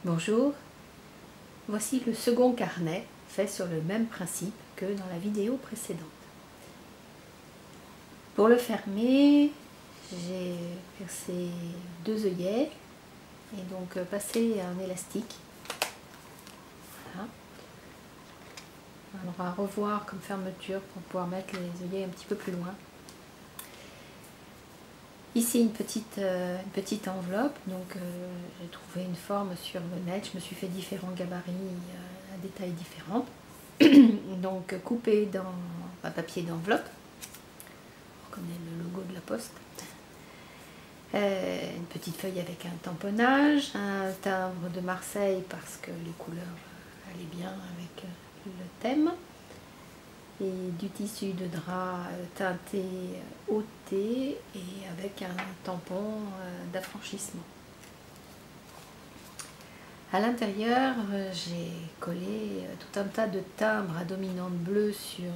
Bonjour, voici le second carnet fait sur le même principe que dans la vidéo précédente. Pour le fermer, j'ai percé 2 œillets et donc passé un élastique. Voilà. On va revoir comme fermeture pour pouvoir mettre les œillets un petit peu plus loin. Ici une petite enveloppe, donc j'ai trouvé une forme sur le net, je me suis fait différents gabarits à des tailles différentes. Donc coupé dans un papier d'enveloppe, on reconnaît le logo de la Poste. Une petite feuille avec un tamponnage, un timbre de Marseille parce que les couleurs allaient bien avec le thème. Et du tissu de drap teinté ôté et avec un tampon d'affranchissement. À l'intérieur, j'ai collé tout un tas de timbres à dominante bleue sur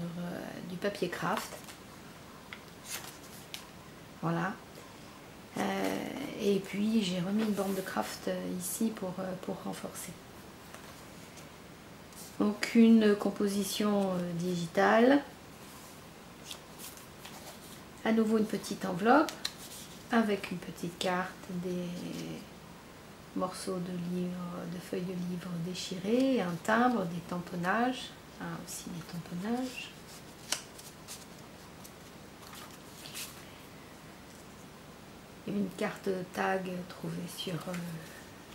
du papier craft. Voilà. Et puis j'ai remis une bande de craft ici pour renforcer. Donc une composition digitale, à nouveau une petite enveloppe avec une petite carte, des morceaux de livres, de feuilles de livres déchirées, un timbre, des tamponnages, aussi des tamponnages. Et une carte tag trouvée sur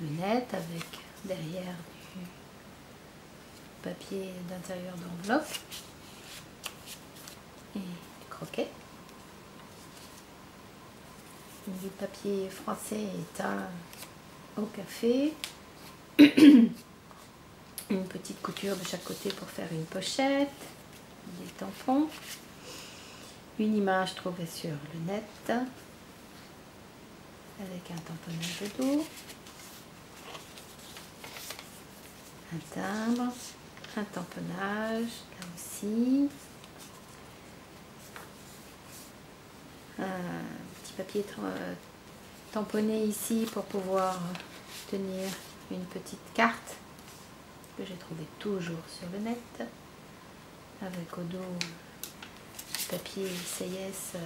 le net avec derrière du papier d'intérieur d'enveloppe et du croquet. Du papier français éteint au café. Une petite couture de chaque côté pour faire une pochette, des tampons. Une image trouvée sur le net avec un tamponnage de dos. Un timbre. Un tamponnage, là aussi, un petit papier tamponné ici pour pouvoir tenir une petite carte que j'ai trouvée toujours sur le net, avec au dos papier CIS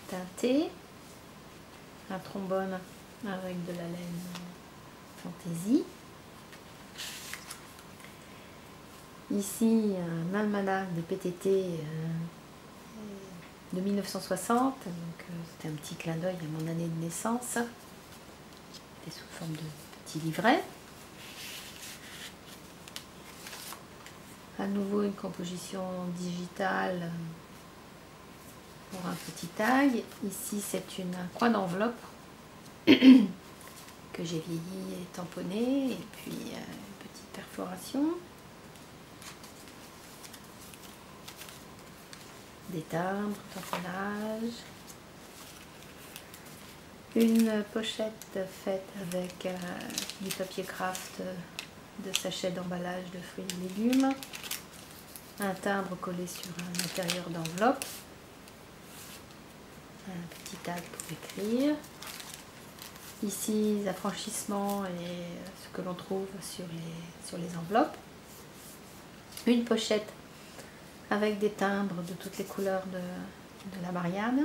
teinté, un trombone avec de la laine fantaisie. Ici, un almanach de PTT de 1960, donc c'était un petit clin d'œil à mon année de naissance. C'était sous forme de petit livret. À nouveau une composition digitale pour un petit tag. Ici, c'est un coin d'enveloppe que j'ai vieilli et tamponné, et puis une petite perforation. Des timbres, tamponnage, une pochette faite avec du papier craft de sachet d'emballage de fruits et légumes, un timbre collé sur un intérieur d'enveloppe, un petit tag pour écrire, ici l'affranchissement et ce que l'on trouve sur les enveloppes, une pochette avec des timbres de toutes les couleurs de la Marianne,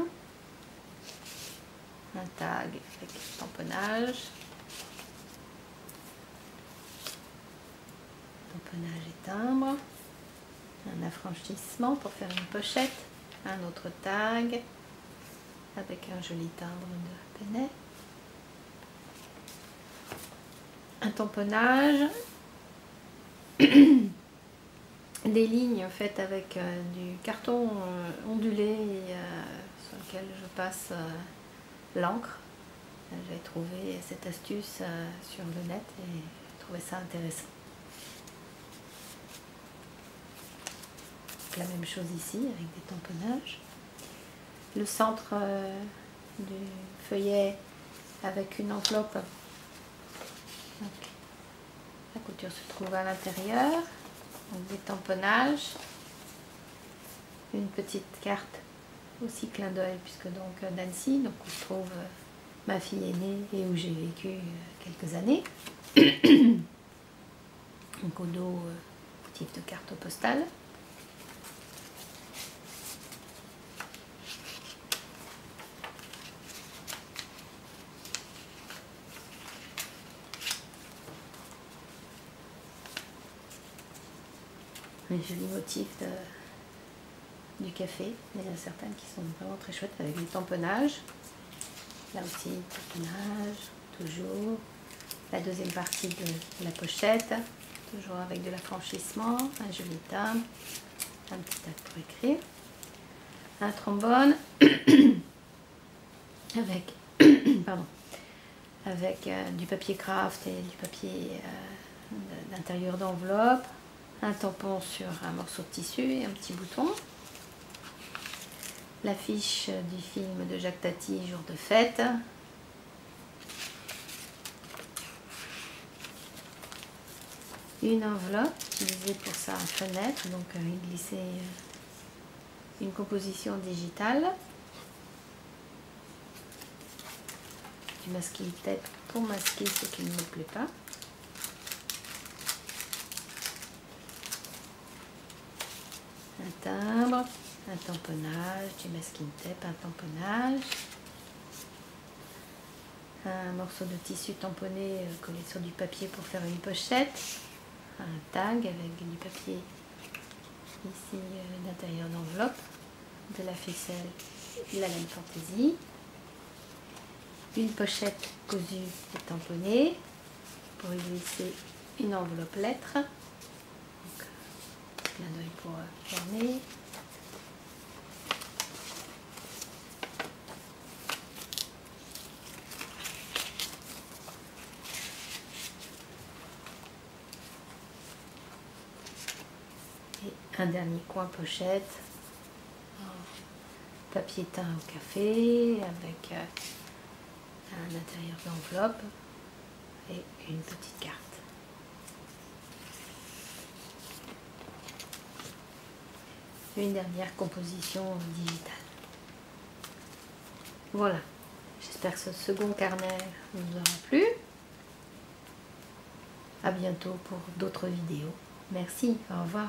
un tag avec tamponnage, et timbre, un affranchissement pour faire une pochette, un autre tag avec un joli timbre de Pennet, un tamponnage, des lignes faites avec du carton ondulé sur lequel je passe l'encre. J'ai trouvé cette astuce sur le net et j'ai trouvé ça intéressant. La même chose ici avec des tamponnages. Le centre du feuillet avec une enveloppe. Donc, la couture se trouve à l'intérieur. Des tamponnages, une petite carte aussi clin d'œil puisque donc d'Annecy, donc on trouve ma fille est née et où j'ai vécu quelques années. Donc au dos, motif de carte postale. Un joli motif du café. Il y en a certaines qui sont vraiment très chouettes avec du tamponnage. Là aussi, tamponnage, toujours. La deuxième partie de la pochette, toujours avec de l'affranchissement, un joli timbre, un petit tas pour écrire. Un trombone avec, pardon, avec du papier craft et du papier d'intérieur d'enveloppe. Un tampon sur un morceau de tissu et un petit bouton. L'affiche du film de Jacques Tati, Jour de fête. Une enveloppe utilisée pour sa fenêtre, donc il glissait une composition digitale. Du masking tape pour masquer ce qui ne me plaît pas. Un timbre, un tamponnage, du masking tape, un tamponnage, un morceau de tissu tamponné collé sur du papier pour faire une pochette, un tag avec du papier ici d'intérieur d'enveloppe, de la ficelle, de la laine fantaisie, une pochette cousue et tamponnée pour y glisser une enveloppe lettre. Clin d'œil pour fermer. Et un dernier coin pochette en papier teint au café avec un intérieur d'enveloppe et une petite carte. Une dernière composition digitale. Voilà, j'espère que ce second carnet vous aura plu. À bientôt pour d'autres vidéos. Merci, au revoir.